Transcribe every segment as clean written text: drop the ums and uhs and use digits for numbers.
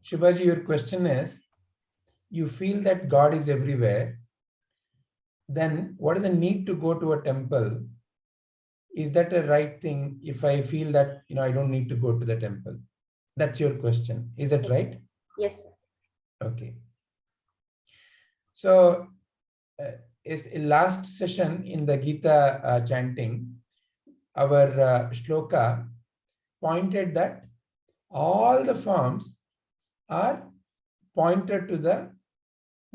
Shubhaji, your question is, you feel that God is everywhere, then what is the need to go to a temple? Is that a right thing if I feel that, I don't need to go to the temple? That's your question. Is that right? Yes, sir. Okay. So, is last session in the Gita chanting, our shloka pointed that all the forms are pointed to the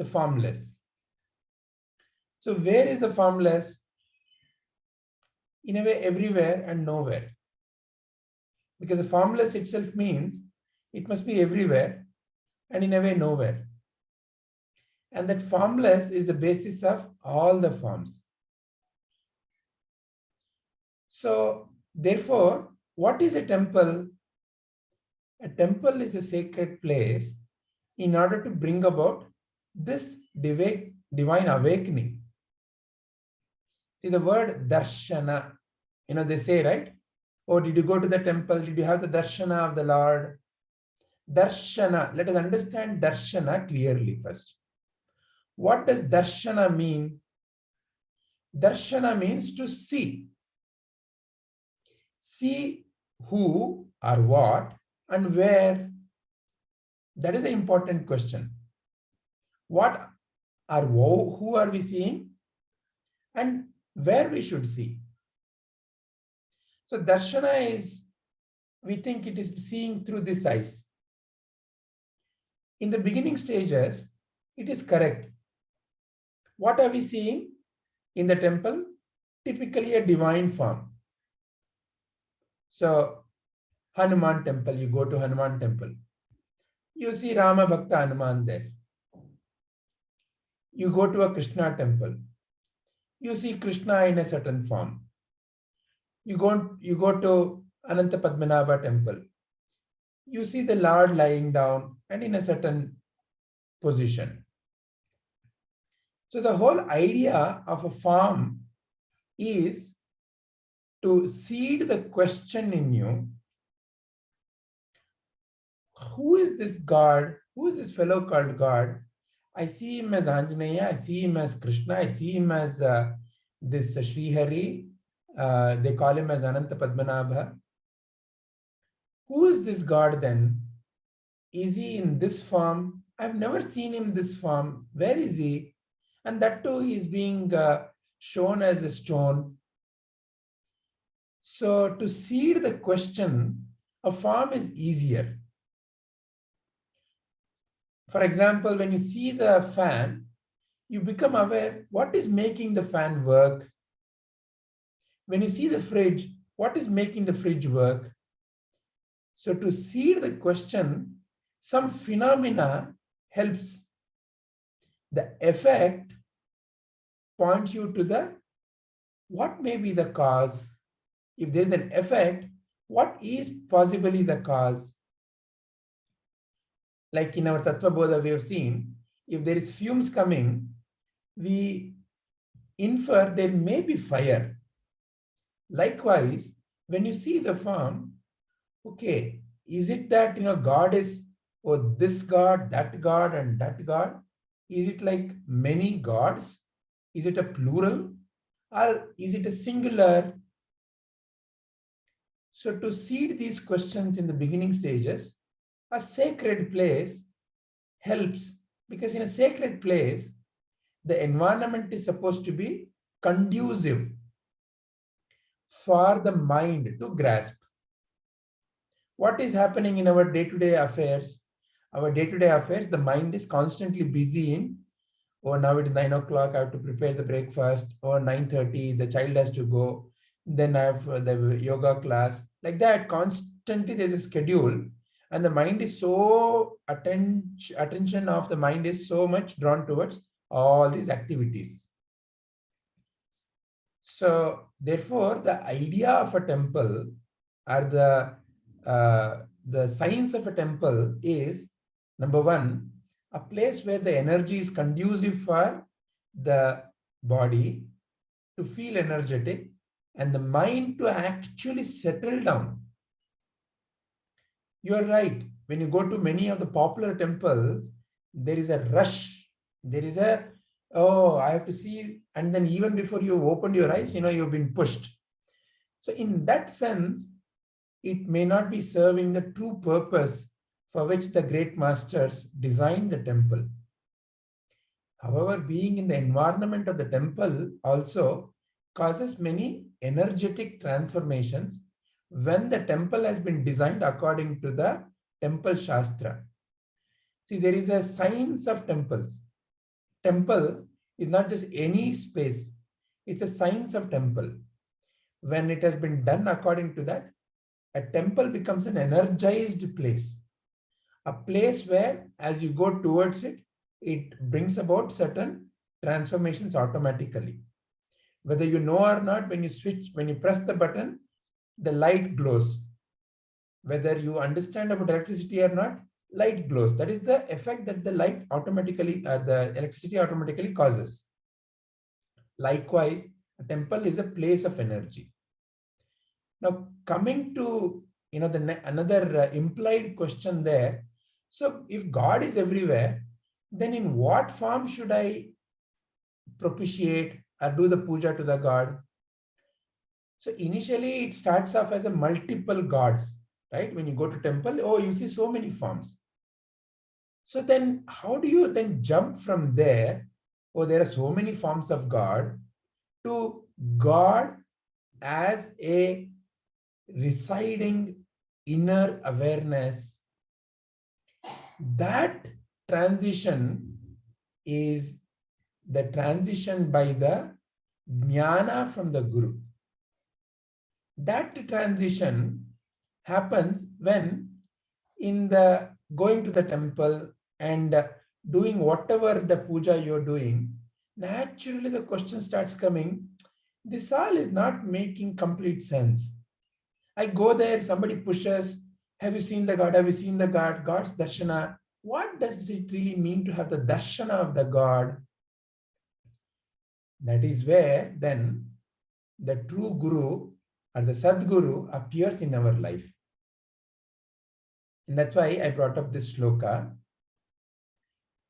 formless. So where is the formless? In a way, everywhere and nowhere. Because the formless itself means it must be everywhere and in a way nowhere. And that formless is the basis of all the forms. So therefore, what is a temple? A temple is a sacred place in order to bring about this divine awakening. See the word darshana, they say, right? Oh, did you go to the temple? Did you have the darshana of the Lord? Darshana, let us understand darshana clearly first. What does darshana mean? Darshana means to see. See who or what and where. That is the important question. What or who are we seeing and where we should see? So darshana is, we think it is seeing through this eyes. In the beginning stages, it is correct. What are we seeing in the temple? Typically a divine form. So Hanuman temple, you go to Hanuman temple. You see Rama Bhakta Hanuman there. You go to a Krishna temple. You see Krishna in a certain form. You go to Ananta Padmanabha temple. You see the Lord lying down and in a certain position. So the whole idea of a form is to seed the question in you. Who is this God? Who is this fellow called God? I see him as Anjaneya, I see him as Krishna, I see him as this Sri Hari. They call him as Ananta Padmanabha. Who is this God then? Is he in this form? I've never seen him in this form. Where is he? And that too is being shown as a stone. So to seed the question, a form is easier. For example, when you see the fan, you become aware what is making the fan work. When you see the fridge, what is making the fridge work? So to seed the question, some phenomena helps. The effect points you to what may be the cause. If there's an effect, what is possibly the cause? Like in our Tattva Bodha, we have seen, if there is fumes coming, we infer there may be fire. Likewise, when you see the form, okay, is it that, God is, this God, and that God? Is it like many gods? Is it a plural? Or is it a singular? So to seed these questions in the beginning stages, a sacred place helps, because in a sacred place, the environment is supposed to be conducive for the mind to grasp. What is happening in our day-to-day affairs? Our day-to-day affairs, the mind is constantly busy in, now it is 9 o'clock, I have to prepare the breakfast, or 9:30, the child has to go, then I have the yoga class. Like that, constantly there's a schedule, and the mind is so, attention of the mind is so much drawn towards all these activities. So therefore, the idea of a temple, or the science of a temple is, number one, a place where the energy is conducive for the body to feel energetic and the mind to actually settle down. You're right. When you go to many of the popular temples, there is a rush. There is a, oh, I have to see. And then even before you opened your eyes, you've been pushed. So in that sense, it may not be serving the true purpose for which the great masters designed the temple. However, being in the environment of the temple also causes many energetic transformations when the temple has been designed according to the temple shastra. See, there is a science of temples. Temple is not just any space, it's a science of temple. When it has been done according to that, a temple becomes an energized place, a place where as you go towards it, it brings about certain transformations automatically. Whether you know or not, when you press the button, the light glows. Whether you understand about electricity or not, light glows. That is the effect that the light automatically, the electricity automatically causes. Likewise, a temple is a place of energy. Now, coming to another implied question there. So, if God is everywhere, then in what form should I propitiate or do the puja to the God? So initially it starts off as a multiple gods, right? When you go to temple, oh, you see so many forms. So then how do you then jump from there, oh, there are so many forms of God, to God as a residing inner awareness? That transition is the transition by the jnana from the Guru. That transition happens when in the going to the temple and doing whatever the puja you're doing, naturally the question starts coming, this all is not making complete sense. I go there, somebody pushes, have you seen the God? Have you seen the God? God's darshana. What does it really mean to have the darshana of the God? That is where then the true Guru or the Sadguru appears in our life. And that's why I brought up this shloka.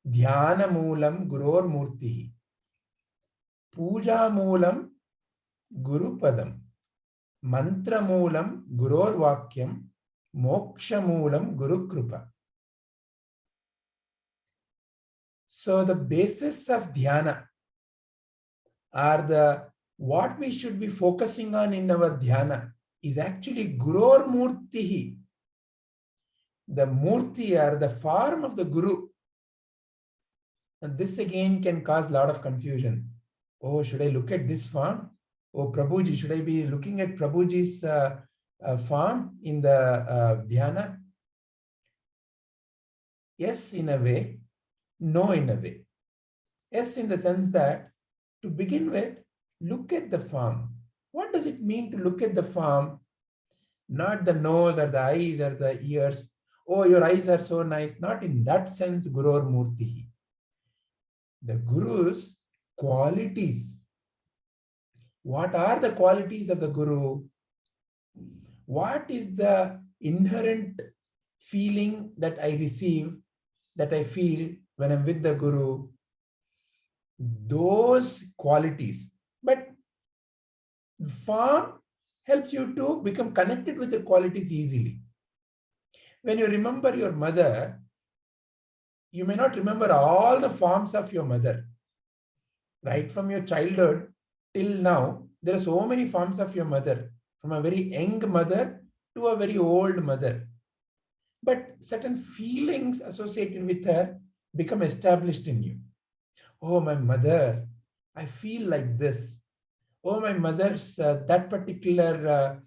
Dhyana moolam guror murtihi. Puja moolam guru padam. Mantra moolam guror vakyam. Moksha moolam guru krupa. So the basis of dhyana are what we should be focusing on in our dhyana is actually guror murtihi. The murti or the form of the Guru. And this again can cause a lot of confusion. Oh, should I look at this form? Oh, Prabhuji, should I be looking at Prabhuji's form in the dhyana? Yes, in a way. No, in a way. Yes, in the sense that to begin with, look at the form. What does it mean to look at the form? Not the nose or the eyes or the ears. Oh, your eyes are so nice. Not in that sense, Gurur Murtihi. The Guru's qualities. What are the qualities of the Guru? What is the inherent feeling that I receive, that I feel when I'm with the Guru? Those qualities. But form helps you to become connected with the qualities easily. When you remember your mother, you may not remember all the forms of your mother. Right from your childhood till now, there are so many forms of your mother, from a very young mother to a very old mother. But certain feelings associated with her become established in you. Oh, my mother, I feel like this. Oh, my mother's that particular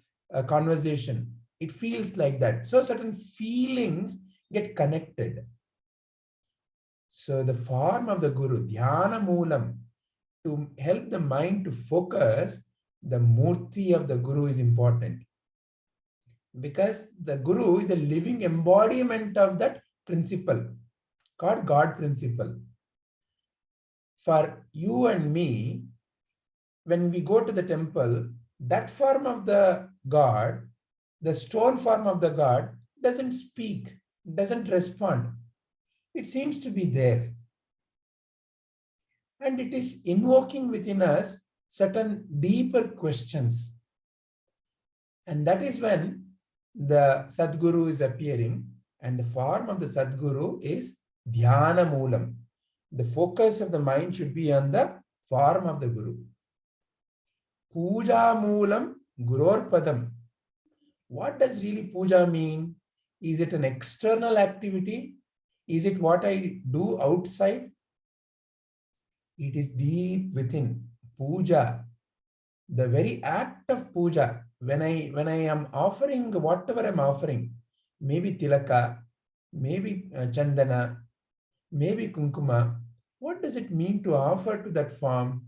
conversation, it feels like that. So certain feelings get connected. So the form of the Guru, Dhyana Moolam, to help the mind to focus, the Murti of the Guru is important. Because the Guru is a living embodiment of that principle, called God principle. For you and me, when we go to the temple, that form of the God, the stone form of the God, doesn't speak, doesn't respond. It seems to be there. And it is invoking within us certain deeper questions. And that is when the Sadguru is appearing, and the form of the Sadguru is Dhyana Moolam. The focus of the mind should be on the form of the Guru. Puja Moolam Guror Padam. What does really puja mean? Is it an external activity? Is it what I do outside? It is deep within. Puja, the very act of puja, when I am offering whatever I'm offering, maybe tilaka, maybe chandana, maybe kunkuma, what does it mean to offer to that form?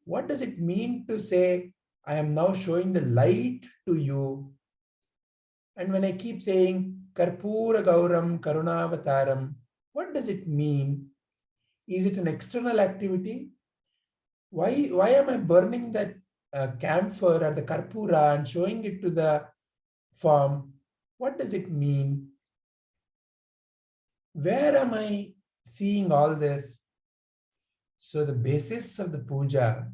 What does it mean to say, I am now showing the light to you? And when I keep saying Karpura Gauram Karunavataram, what does it mean? Is it an external activity? Why am I burning that camphor or the karpura and showing it to the form? What does it mean? Where am I seeing all this? So the basis of the puja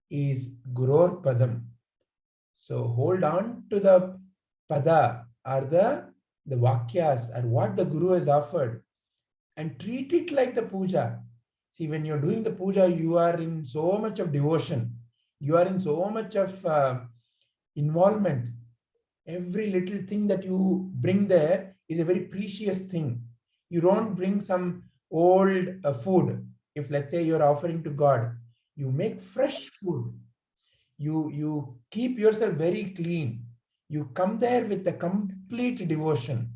is Guror Padam. So hold on to the pada or the vakyas or what the Guru has offered and treat it like the puja. See, when you're doing the puja, you are in so much of devotion. You are in so much of involvement. Every little thing that you bring there is a very precious thing. You don't bring some old food. If let's say you're offering to God, you make fresh food. You keep yourself very clean. You come there with a complete devotion.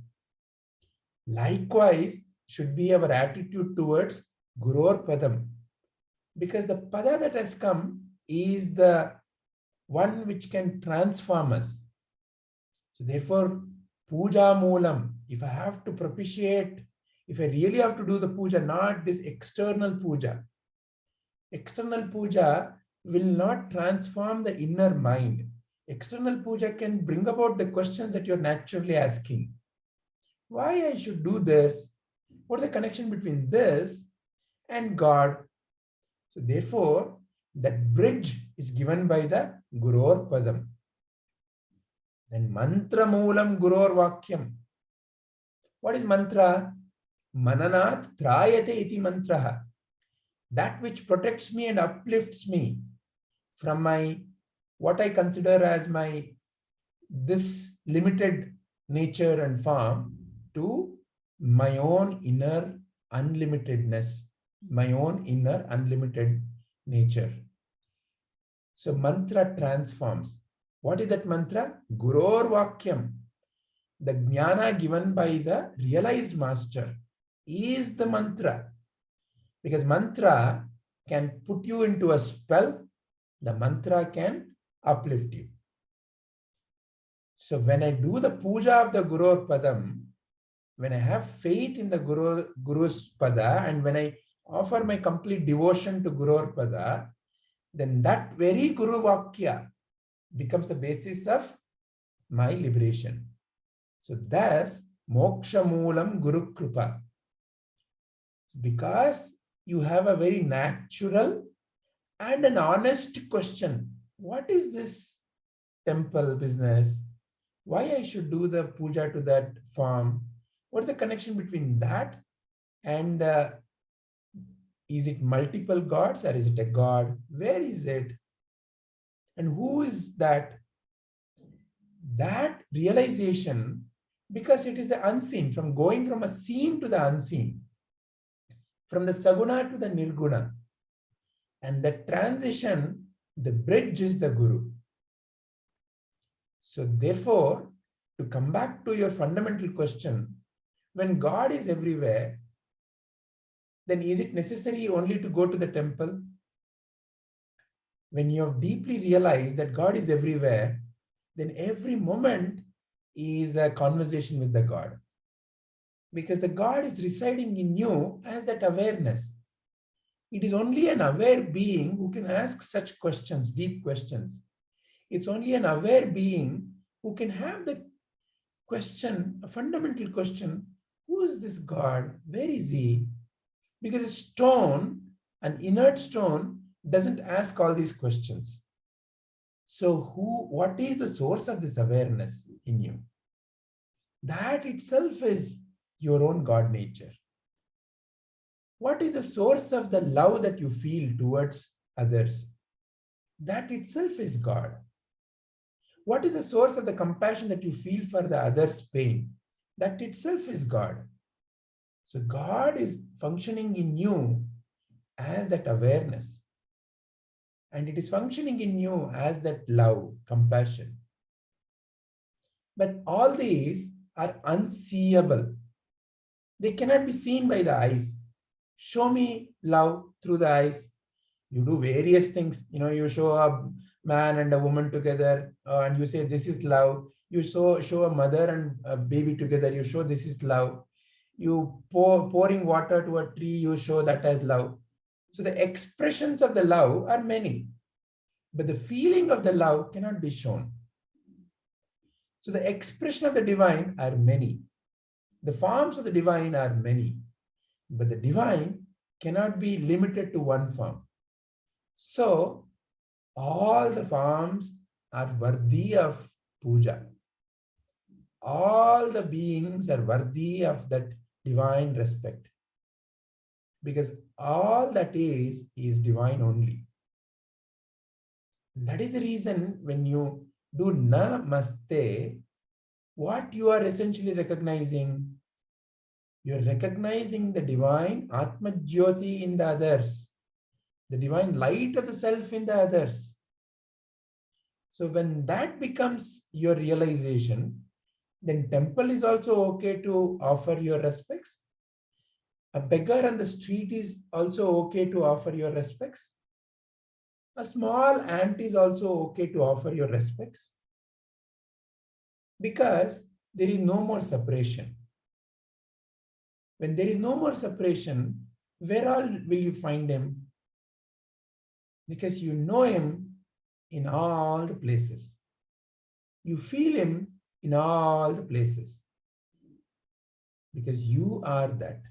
Likewise, should be our attitude towards Guror Padam. Because the pada that has come is the one which can transform us. So therefore, puja moolam, if I have to propitiate, if I really have to do the puja, not this external puja. External puja will not transform the inner mind. External puja can bring about the questions that you're naturally asking. Why I should do this? What's the connection between this and God? So therefore, that bridge is given by the Guror Padam. Then mantra moolam Guror Vakyam. What is mantra? Mananat trayate iti mantraha. That which protects me and uplifts me from my, what I consider as my, this limited nature and form to my own inner unlimitedness, my own inner unlimited nature. So mantra transforms. What is that mantra? Guror Vakyam. The jnana given by the realized master is the mantra. Because mantra can put you into a spell, the mantra can uplift you. So when I do the puja of the Gurur Padam, when I have faith in the Guru's Pada, and when I offer my complete devotion to Gurur Pada, then that very Guru Vakya becomes the basis of my liberation. So thus, Moksha Moolam Guru Kripa. Because you have a very natural and an honest question. What is this temple business? Why I should do the puja to that form? What's the connection between that and is it multiple gods or is it a god? Where is it? And who is that? That realization, because it is the unseen, from going from a seen to the unseen, from the saguna to the nirguna. And the transition, the bridge is the Guru. So therefore, to come back to your fundamental question, when God is everywhere, then is it necessary only to go to the temple? When you have deeply realized that God is everywhere, then every moment is a conversation with the God. Because the God is residing in you as that awareness. It is only an aware being who can ask such questions, deep questions. It's only an aware being who can have the question, a fundamental question, who is this God? Where is he? Because a stone, an inert stone, doesn't ask all these questions. So what is the source of this awareness in you? That itself is your own God nature. What is the source of the love that you feel towards others? That itself is God. What is the source of the compassion that you feel for the other's pain? That itself is God. So God is functioning in you as that awareness. And it is functioning in you as that love, compassion. But all these are unseeable. They cannot be seen by the eyes. Show me love through the eyes. You do various things. You show a man and a woman together and you say, this is love. You show a mother and a baby together. You show this is love. You pouring water to a tree. You show that as love. So the expressions of the love are many, but the feeling of the love cannot be shown. So the expression of the divine are many. The forms of the divine are many, but the divine cannot be limited to one form. So all the forms are worthy of puja. All the beings are worthy of that divine respect. Because all that is divine only. That is the reason when you do namaste, what you are essentially recognizing? You're recognizing the divine Atma Jyoti in the others, the divine light of the self in the others. So when that becomes your realization, then temple is also okay to offer your respects. A beggar on the street is also okay to offer your respects. A small ant is also okay to offer your respects. Because there is no more separation. When there is no more separation, where all will you find him? Because you know him in all the places. You feel him in all the places. Because you are that.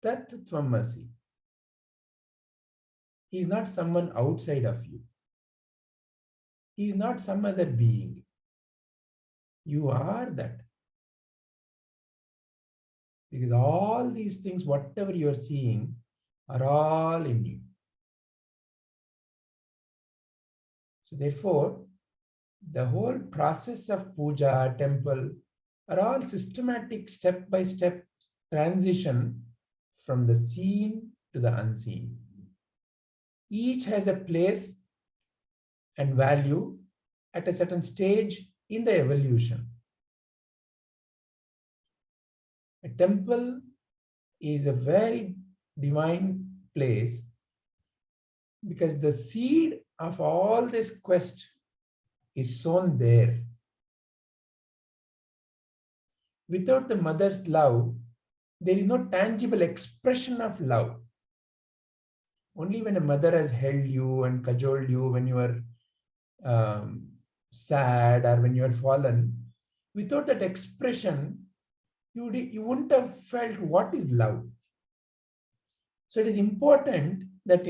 Tat Tvamasi. He is not someone outside of you. He is not some other being. You are that. Because all these things, whatever you are seeing, are all in you. So therefore, the whole process of puja, temple, are all systematic step-by-step transition from the seen to the unseen. Each has a place and value at a certain stage in the evolution. A temple is a very divine place because the seed of all this quest is sown there. Without the mother's love, there is no tangible expression of love. Only when a mother has held you and cajoled you when you are sad or when you are fallen, without that expression, you wouldn't have felt what is love. So it is important that,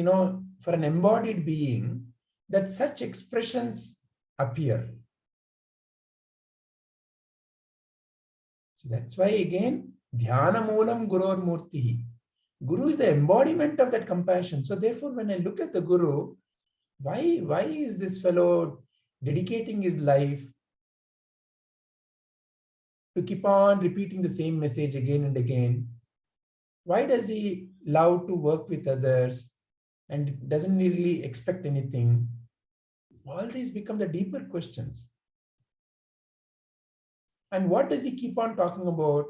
for an embodied being, that such expressions appear. So that's why again, dhyana moolam gurur murtihi. Guru is the embodiment of that compassion. So therefore, when I look at the Guru, why is this fellow dedicating his life to keep on repeating the same message again and again? Why does he love to work with others and doesn't really expect anything? All these become the deeper questions. And what does he keep on talking about?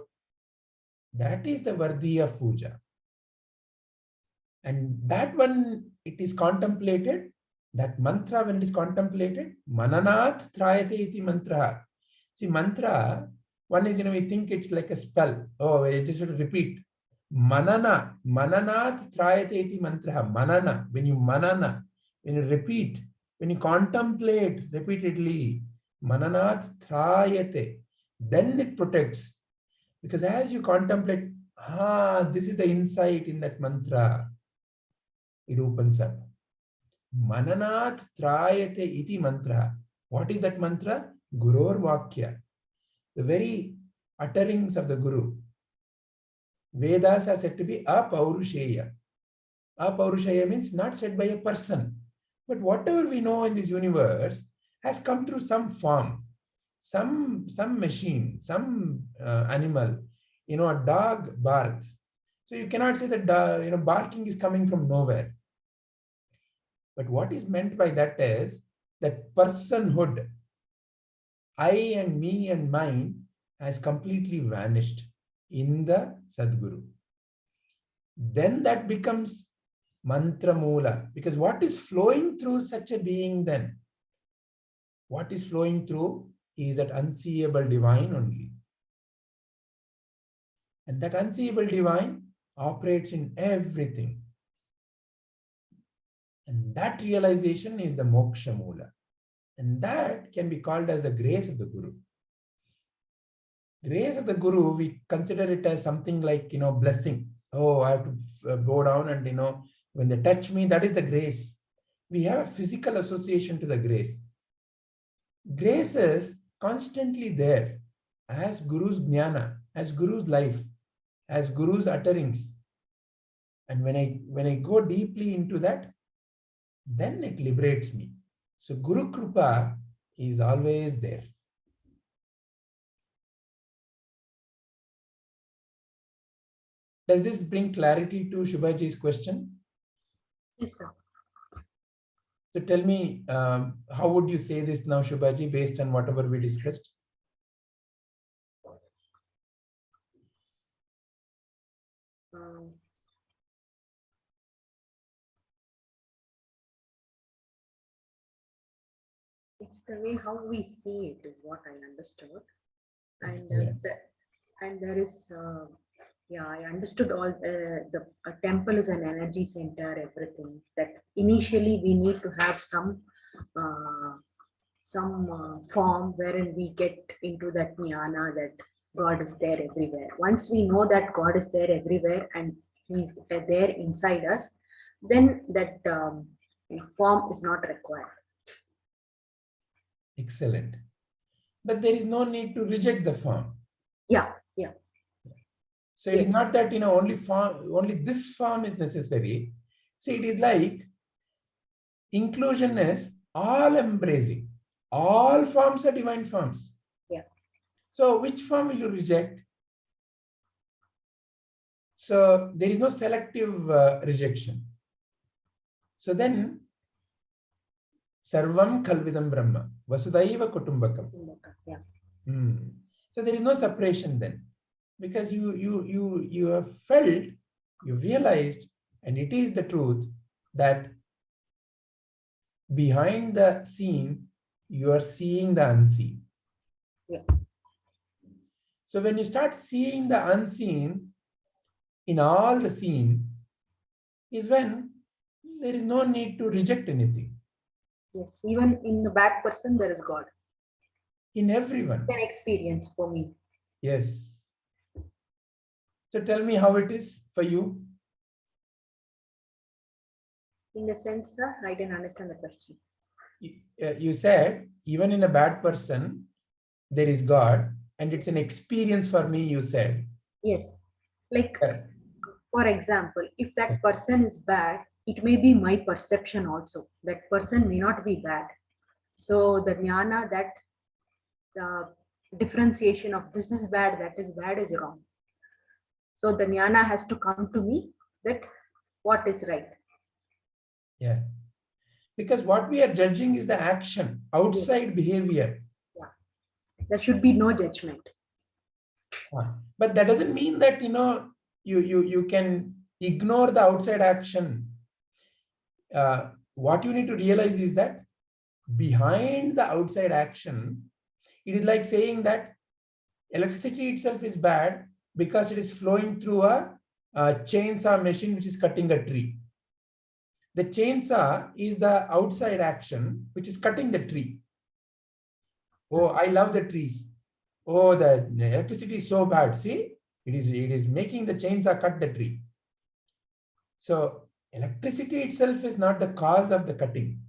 That is the Vardi of puja. And that one, it is contemplated. That mantra, when it is contemplated, mananat trayate iti mantra. See, mantra, one is, we think it's like a spell. Oh, I just have to repeat. Manana, mananat trayate iti mantra. Manana, when you repeat, when you contemplate repeatedly, mananat trayate. Then it protects. Because as you contemplate, this is the insight in that mantra, it opens up. Mananat trayate iti mantra. What is that mantra? Gurur Vakya. The very utterings of the Guru. Vedas are said to be apaurushaya. Apaurushaya means not said by a person. But whatever we know in this universe has come through some form, some machine, some animal. A dog barks. So you cannot say that barking is coming from nowhere. But what is meant by that is that personhood, I and me and mine, has completely vanished in the Sadguru. Then that becomes mantra mula, because what is flowing through such a being then? What is flowing through is that unseeable divine only. And that unseeable divine operates in everything. And that realization is the moksha mula. And that can be called as the grace of the Guru. Grace of the Guru, we consider it as something like, blessing. Oh, I have to go down and, when they touch me, that is the grace. We have a physical association to the grace. Grace is constantly there as Guru's jnana, as Guru's life, as Guru's utterings. And when I go deeply into that, then it liberates me. So Guru Kripa is always there. Does this bring clarity to Shubhaji's question? Yes, sir. So tell me, how would you say this now, Shubhaji, based on whatever we discussed? It's the way how we see it is what I understood. And there is, I understood all the temple is an energy center, everything. That initially we need to have some form wherein we get into that jnana that God is there everywhere. Once we know that God is there everywhere and He's there inside us, then that form is not required. Excellent. But there is no need to reject the form. Yeah. So it is not that only this form is necessary. See, it is like inclusion is all embracing. All forms are divine forms. Yeah. So which form will you reject? So there is no selective rejection. So then, Sarvam Khalvidam Brahma, Vasudhaiva Kutumbakam. Yeah. So there is no separation then, because you have felt, you realized, and it is the truth that behind the scene, you are seeing the unseen. Yeah. So when you start seeing the unseen in all the scene, is when there is no need to reject anything. Yes, even in the bad person, there is God. In everyone. It's an experience for me. Yes. So tell me how it is for you. In the sense, sir, I didn't understand the question. You said, even in a bad person, there is God, and it's an experience for me, you said. Yes. Like, for example, if that person is bad, it may be my perception also. That person may not be bad. So the jnana, that the differentiation of this is bad, that is bad is wrong. So the jnana has to come to me that what is right. Yeah. Because what we are judging is the action, outside behavior. Yeah. There should be no judgment. But that doesn't mean that, you can ignore the outside action. What you need to realize is that behind the outside action, it is like saying that electricity itself is bad because it is flowing through a chainsaw machine which is cutting a tree. The chainsaw is the outside action which is cutting the tree. Oh, I love the trees. oh, the electricity is so bad. See, it is making the chainsaw cut the tree. So electricity itself is not the cause of the cutting.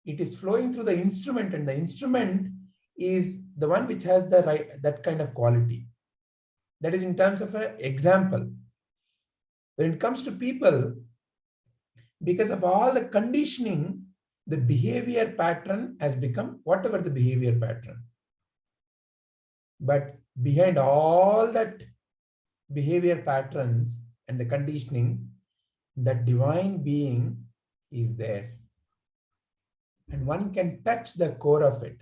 It is flowing through the instrument, and the instrument is the one which has the right, that kind of quality. That is in terms of an example. When it comes to people, because of all the conditioning, the behavior pattern has become whatever the behavior pattern. But behind all that behavior patterns and the conditioning, that divine being is there. And one can touch the core of it.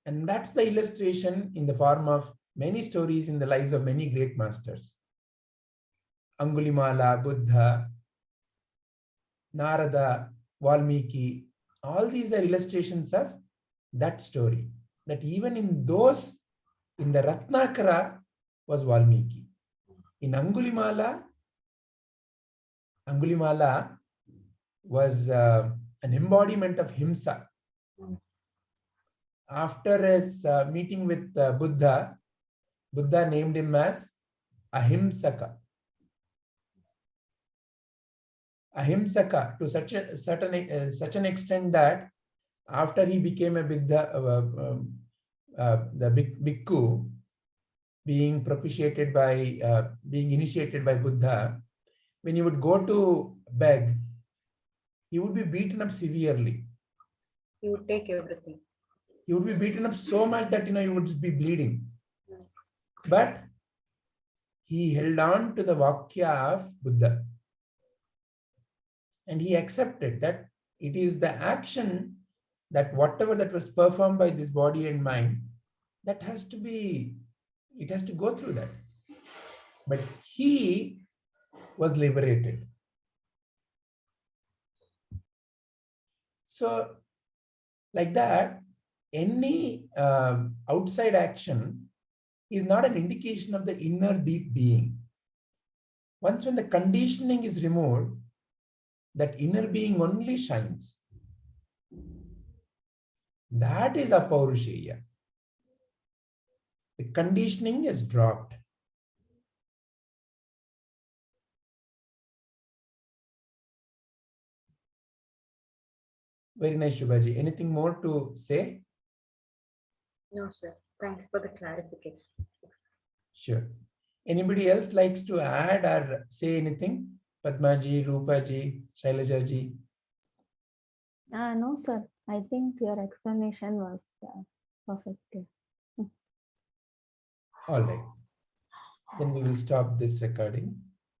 And that's the illustration in the form of many stories in the lives of many great masters. Angulimala, Buddha, Narada, Valmiki, all these are illustrations of that story. That even in those, in the Ratnakara was Valmiki. In Angulimala was an embodiment of Himsa. After his meeting with Buddha, Buddha named him as Ahimsaka. Ahimsaka to such an extent that after he became a Buddha, the bhikkhu, being propitiated by, being initiated by Buddha, when he would go to beg, he would be beaten up severely. He would take everything. He would be beaten up so much that he would be bleeding. But he held on to the Vakya of Buddha. And he accepted that it is the action, that whatever that was performed by this body and mind, that has to be, it has to go through that. But he was liberated. So like that, any outside action is not an indication of the inner deep being. Once when the conditioning is removed, that inner being only shines. That is Apaurusheya. The conditioning is dropped. Very nice, Shubhaji. Anything more to say? No, sir. Thanks for the clarification. Sure. Anybody else likes to add or say anything? Padmaji, Rupaji, Shailajaji? No, sir. I think your explanation was perfect. All right. Then we will stop this recording.